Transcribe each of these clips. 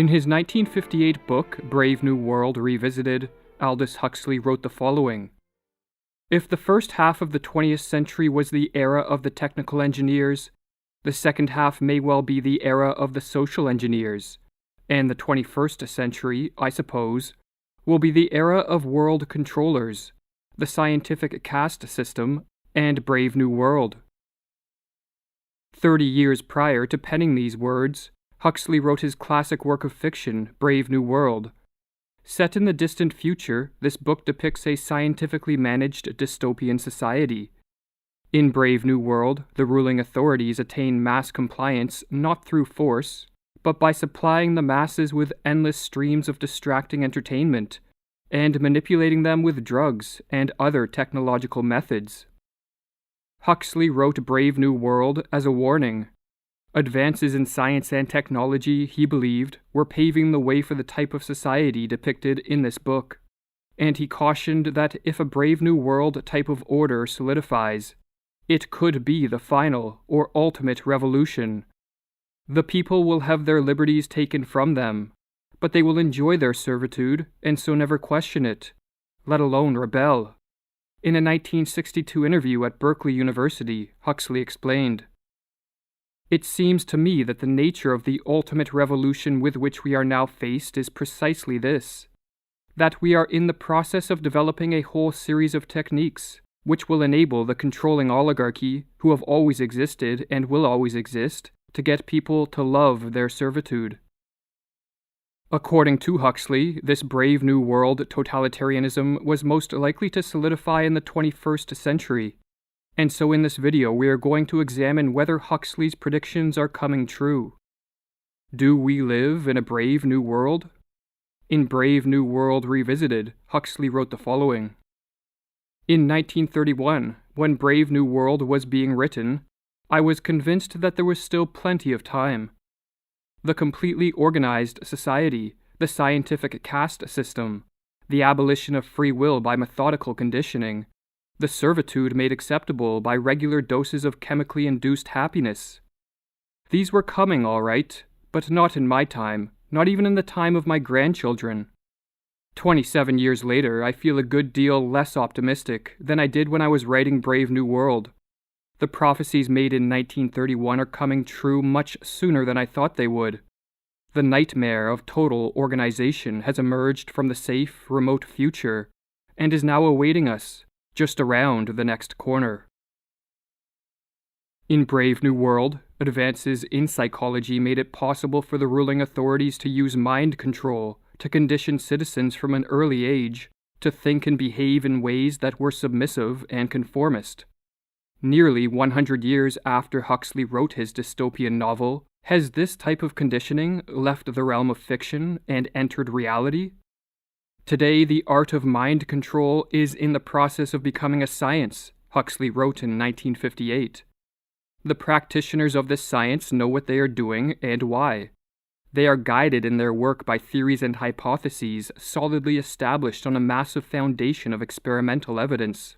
In his 1958 book, Brave New World Revisited, Aldous Huxley wrote the following: "If the first half of the 20th century was the era of the technical engineers, the second half may well be the era of the social engineers, and the 21st century, I suppose, will be the era of world controllers, the scientific caste system, and Brave New World." 30 years prior to penning these words, Huxley wrote his classic work of fiction, Brave New World. Set in the distant future, this book depicts a scientifically managed dystopian society. In Brave New World, the ruling authorities attain mass compliance not through force, but by supplying the masses with endless streams of distracting entertainment, and manipulating them with drugs and other technological methods. Huxley wrote Brave New World as a warning. Advances in science and technology, he believed, were paving the way for the type of society depicted in this book, and he cautioned that if a Brave New World type of order solidifies, it could be the final or ultimate revolution. The people will have their liberties taken from them, but they will enjoy their servitude and so never question it, let alone rebel. In a 1962 interview at Berkeley University, Huxley explained, "It seems to me that the nature of the ultimate revolution with which we are now faced is precisely this, that we are in the process of developing a whole series of techniques which will enable the controlling oligarchy, who have always existed and will always exist, to get people to love their servitude." According to Huxley, this Brave New World totalitarianism was most likely to solidify in the 21st century. And so in this video we are going to examine whether Huxley's predictions are coming true. Do we live in a brave new world? In Brave New World Revisited, Huxley wrote the following: "In 1931, when Brave New World was being written, I was convinced that there was still plenty of time. The completely organized society, the scientific caste system, the abolition of free will by methodical conditioning, the servitude made acceptable by regular doses of chemically induced happiness. These were coming all right, but not in my time, not even in the time of my grandchildren. 27 years later, I feel a good deal less optimistic than I did when I was writing Brave New World. The prophecies made in 1931 are coming true much sooner than I thought they would. The nightmare of total organization has emerged from the safe, remote future, and is now awaiting us, just around the next corner." In Brave New World, advances in psychology made it possible for the ruling authorities to use mind control to condition citizens from an early age to think and behave in ways that were submissive and conformist. Nearly 100 years after Huxley wrote his dystopian novel, has this type of conditioning left the realm of fiction and entered reality? Today, the art of mind control is in the process of becoming a science, Huxley wrote in 1958. The practitioners of this science know what they are doing and why. They are guided in their work by theories and hypotheses solidly established on a massive foundation of experimental evidence.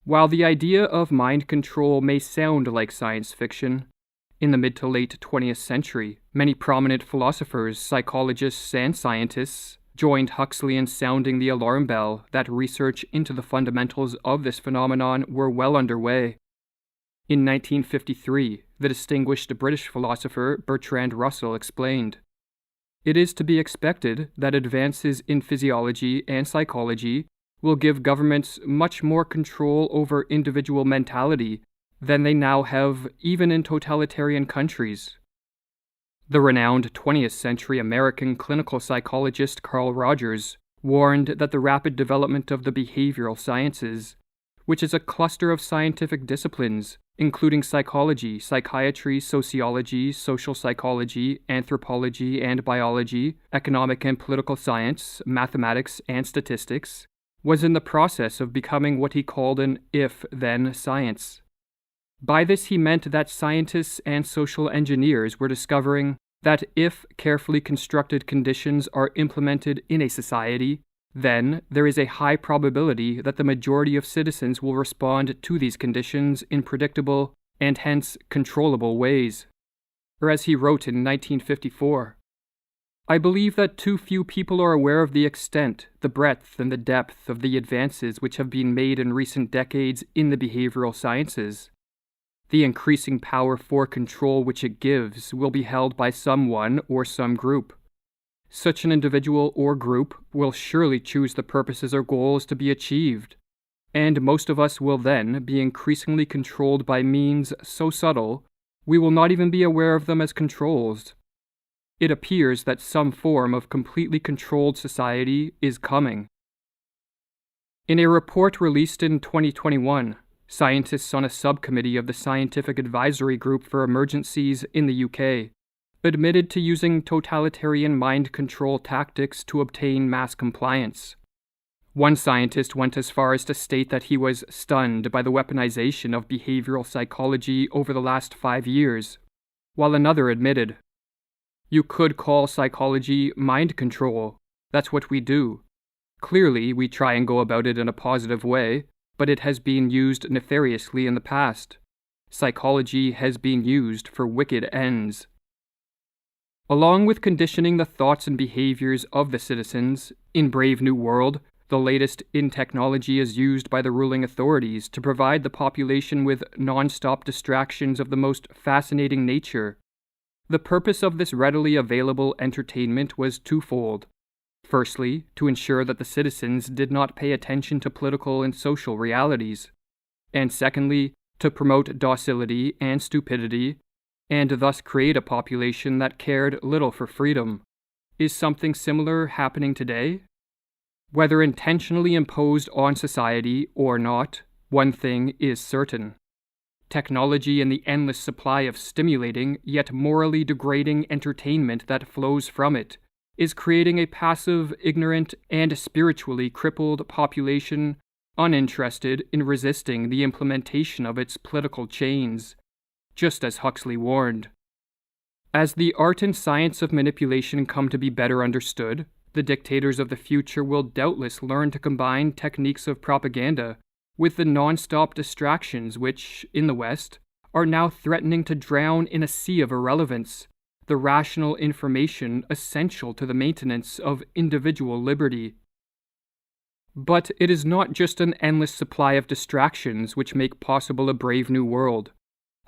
While the idea of mind control may sound like science fiction, in the mid to late 20th century, many prominent philosophers, psychologists, and scientists joined Huxley in sounding the alarm bell that research into the fundamentals of this phenomenon were well underway. In 1953, the distinguished British philosopher Bertrand Russell explained, "It is to be expected that advances in physiology and psychology will give governments much more control over individual mentality than they now have even in totalitarian countries." The renowned 20th century American clinical psychologist Carl Rogers warned that the rapid development of the behavioral sciences, which is a cluster of scientific disciplines, including psychology, psychiatry, sociology, social psychology, anthropology and biology, economic and political science, mathematics and statistics, was in the process of becoming what he called an if-then science. By this he meant that scientists and social engineers were discovering that if carefully constructed conditions are implemented in a society, then there is a high probability that the majority of citizens will respond to these conditions in predictable and hence controllable ways. Or as he wrote in 1954, I believe that too few people are aware of the extent, the breadth, and the depth of the advances which have been made in recent decades in the behavioral sciences. The increasing power for control which it gives will be held by someone or some group. Such an individual or group will surely choose the purposes or goals to be achieved, and most of us will then be increasingly controlled by means so subtle we will not even be aware of them as controls. It appears that some form of completely controlled society is coming. In a report released in 2021, scientists on a subcommittee of the Scientific Advisory Group for Emergencies in the UK admitted to using totalitarian mind control tactics to obtain mass compliance. One scientist went as far as to state that he was stunned by the weaponization of behavioral psychology over the last 5 years, while another admitted, "You could call psychology mind control. That's what we do. Clearly, we try and go about it in a positive way, but it has been used nefariously in the past. Psychology has been used for wicked ends." Along with conditioning the thoughts and behaviors of the citizens, in Brave New World, the latest in technology is used by the ruling authorities to provide the population with non-stop distractions of the most fascinating nature. The purpose of this readily available entertainment was twofold. Firstly, to ensure that the citizens did not pay attention to political and social realities, and secondly, to promote docility and stupidity, and thus create a population that cared little for freedom. Is something similar happening today? Whether intentionally imposed on society or not, one thing is certain. Technology and the endless supply of stimulating yet morally degrading entertainment that flows from it is creating a passive, ignorant, and spiritually crippled population uninterested in resisting the implementation of its political chains, just as Huxley warned. As the art and science of manipulation come to be better understood, the dictators of the future will doubtless learn to combine techniques of propaganda with the non-stop distractions which, in the West, are now threatening to drown in a sea of irrelevance the rational information essential to the maintenance of individual liberty. But it is not just an endless supply of distractions which make possible a brave new world.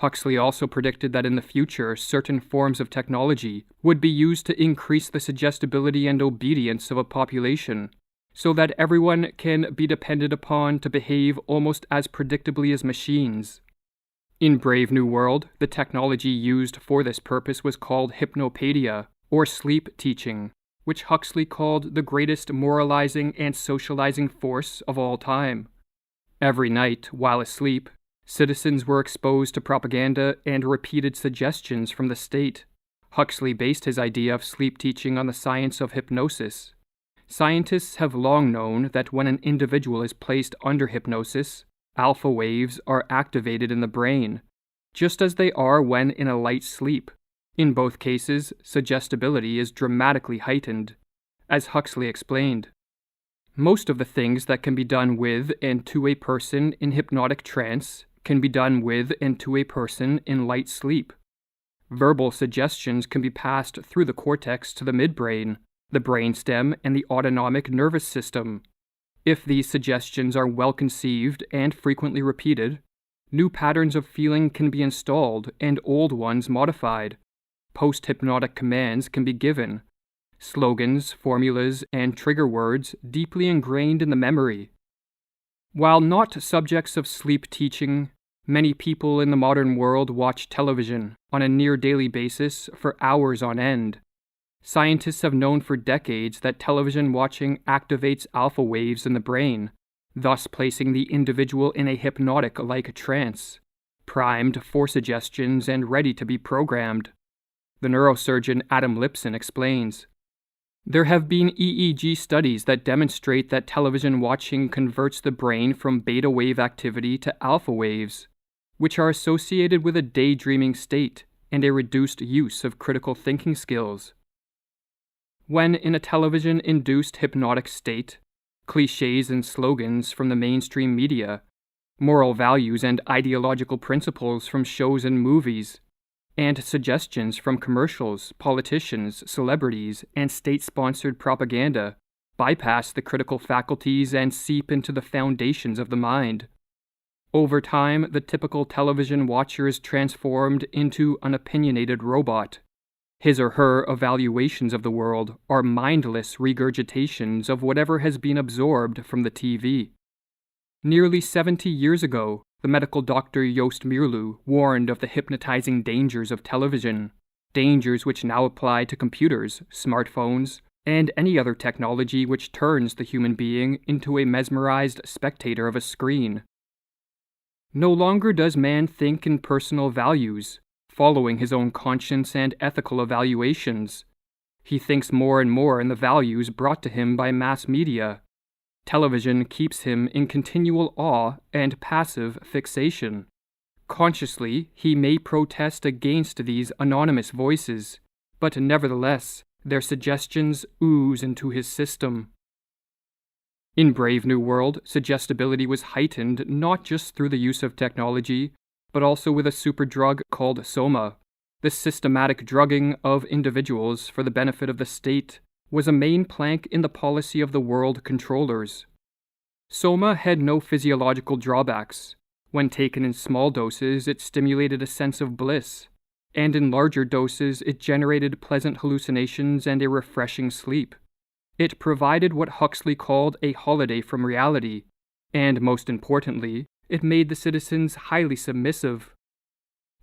Huxley also predicted that in the future, certain forms of technology would be used to increase the suggestibility and obedience of a population, so that everyone can be depended upon to behave almost as predictably as machines. In Brave New World, the technology used for this purpose was called hypnopaedia, or sleep teaching, which Huxley called the greatest moralizing and socializing force of all time. Every night, while asleep, citizens were exposed to propaganda and repeated suggestions from the state. Huxley based his idea of sleep teaching on the science of hypnosis. Scientists have long known that when an individual is placed under hypnosis, alpha waves are activated in the brain, just as they are when in a light sleep. In both cases, suggestibility is dramatically heightened, as Huxley explained. Most of the things that can be done with and to a person in hypnotic trance can be done with and to a person in light sleep. Verbal suggestions can be passed through the cortex to the midbrain, the brainstem, and the autonomic nervous system. If these suggestions are well conceived and frequently repeated, new patterns of feeling can be installed and old ones modified. Post-hypnotic commands can be given, slogans, formulas, and trigger words deeply ingrained in the memory. While not subjects of sleep teaching, many people in the modern world watch television on a near-daily basis for hours on end. Scientists have known for decades that television watching activates alpha waves in the brain, thus placing the individual in a hypnotic-like trance, primed for suggestions and ready to be programmed. The neurosurgeon Adam Lipson explains, "There have been EEG studies that demonstrate that television watching converts the brain from beta wave activity to alpha waves, which are associated with a daydreaming state and a reduced use of critical thinking skills. When in a television-induced hypnotic state, cliches and slogans from the mainstream media, moral values and ideological principles from shows and movies, and suggestions from commercials, politicians, celebrities, and state-sponsored propaganda bypass the critical faculties and seep into the foundations of the mind. Over time, the typical television watcher is transformed into an opinionated robot. His or her evaluations of the world are mindless regurgitations of whatever has been absorbed from the TV. Nearly 70 years ago, the medical doctor Joost Meerloo warned of the hypnotizing dangers of television, dangers which now apply to computers, smartphones, and any other technology which turns the human being into a mesmerized spectator of a screen. No longer does man think in personal values, following his own conscience and ethical evaluations. He thinks more and more in the values brought to him by mass media. Television keeps him in continual awe and passive fixation. Consciously, he may protest against these anonymous voices, but nevertheless, their suggestions ooze into his system. In Brave New World, suggestibility was heightened not just through the use of technology, but also with a superdrug called Soma. The systematic drugging of individuals for the benefit of the state was a main plank in the policy of the world controllers. Soma had no physiological drawbacks. When taken in small doses, it stimulated a sense of bliss, and in larger doses, it generated pleasant hallucinations and a refreshing sleep. It provided what Huxley called a holiday from reality, and most importantly, it made the citizens highly submissive.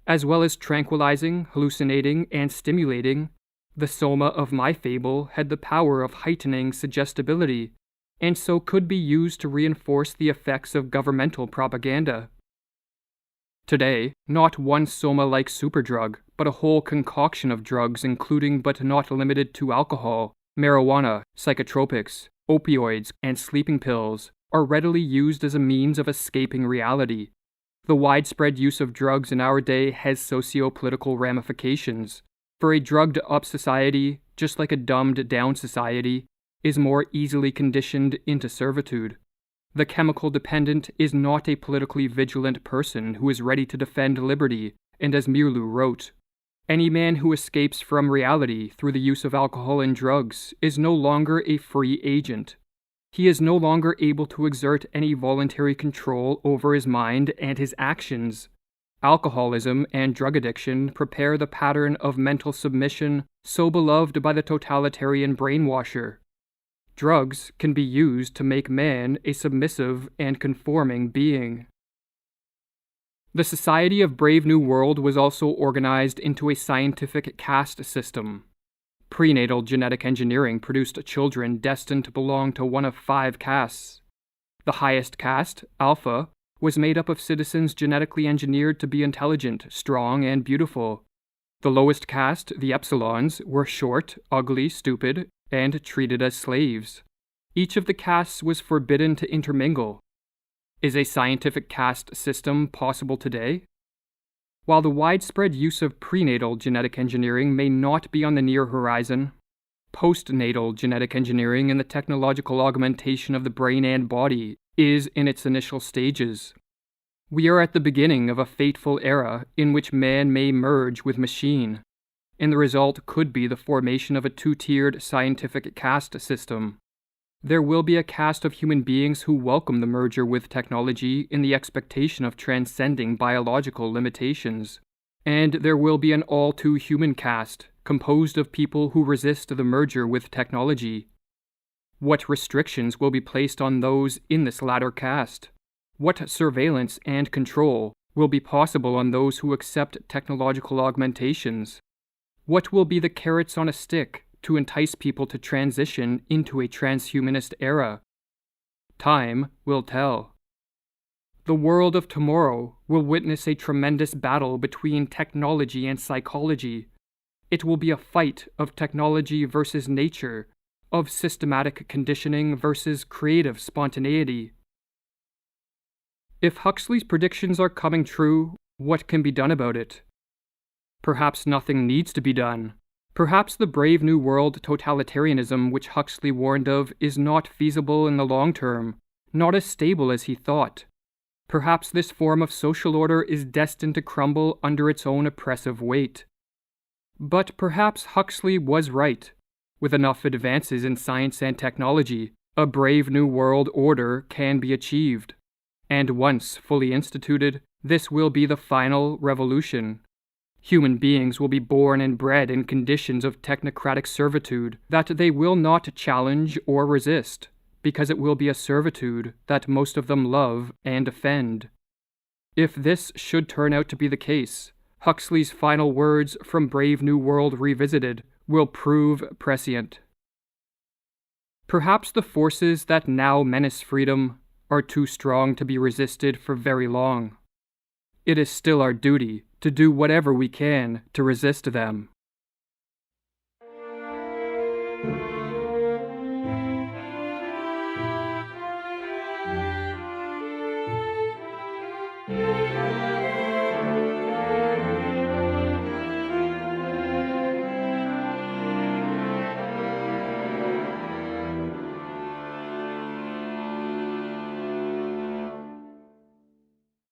As well as tranquilizing, hallucinating, and stimulating, the Soma of my fable had the power of heightening suggestibility, and so could be used to reinforce the effects of governmental propaganda. Today, not one Soma-like superdrug, but a whole concoction of drugs including but not limited to alcohol, marijuana, psychotropics, opioids, and sleeping pills are readily used as a means of escaping reality. The widespread use of drugs in our day has socio-political ramifications. For a drugged-up society, just like a dumbed-down society, is more easily conditioned into servitude. The chemical dependent is not a politically vigilant person who is ready to defend liberty, and as Meerloo wrote, any man who escapes from reality through the use of alcohol and drugs is no longer a free agent. He is no longer able to exert any voluntary control over his mind and his actions. Alcoholism and drug addiction prepare the pattern of mental submission so beloved by the totalitarian brainwasher. Drugs can be used to make man a submissive and conforming being. The Society of Brave New World was also organized into a scientific caste system. Prenatal genetic engineering produced children destined to belong to one of 5 castes. The highest caste, Alpha, was made up of citizens genetically engineered to be intelligent, strong, and beautiful. The lowest caste, the Epsilons, were short, ugly, stupid, and treated as slaves. Each of the castes was forbidden to intermingle. Is a scientific caste system possible today? While the widespread use of prenatal genetic engineering may not be on the near horizon, postnatal genetic engineering and the technological augmentation of the brain and body is in its initial stages. We are at the beginning of a fateful era in which man may merge with machine, and the result could be the formation of a 2-tiered scientific caste system. There will be a caste of human beings who welcome the merger with technology in the expectation of transcending biological limitations, and there will be an all-too-human caste composed of people who resist the merger with technology. What restrictions will be placed on those in this latter caste? What surveillance and control will be possible on those who accept technological augmentations? What will be the carrots on a stick to entice people to transition into a transhumanist era? Time will tell. The world of tomorrow will witness a tremendous battle between technology and psychology. It will be a fight of technology versus nature, of systematic conditioning versus creative spontaneity. If Huxley's predictions are coming true, what can be done about it? Perhaps nothing needs to be done. Perhaps the Brave New World totalitarianism which Huxley warned of is not feasible in the long term, not as stable as he thought. Perhaps this form of social order is destined to crumble under its own oppressive weight. But perhaps Huxley was right. With enough advances in science and technology, a brave new world order can be achieved. And once fully instituted, this will be the final revolution. Human beings will be born and bred in conditions of technocratic servitude that they will not challenge or resist, because it will be a servitude that most of them love and defend. If this should turn out to be the case, Huxley's final words from Brave New World Revisited will prove prescient. Perhaps the forces that now menace freedom are too strong to be resisted for very long. It is still our duty to do whatever we can to resist them.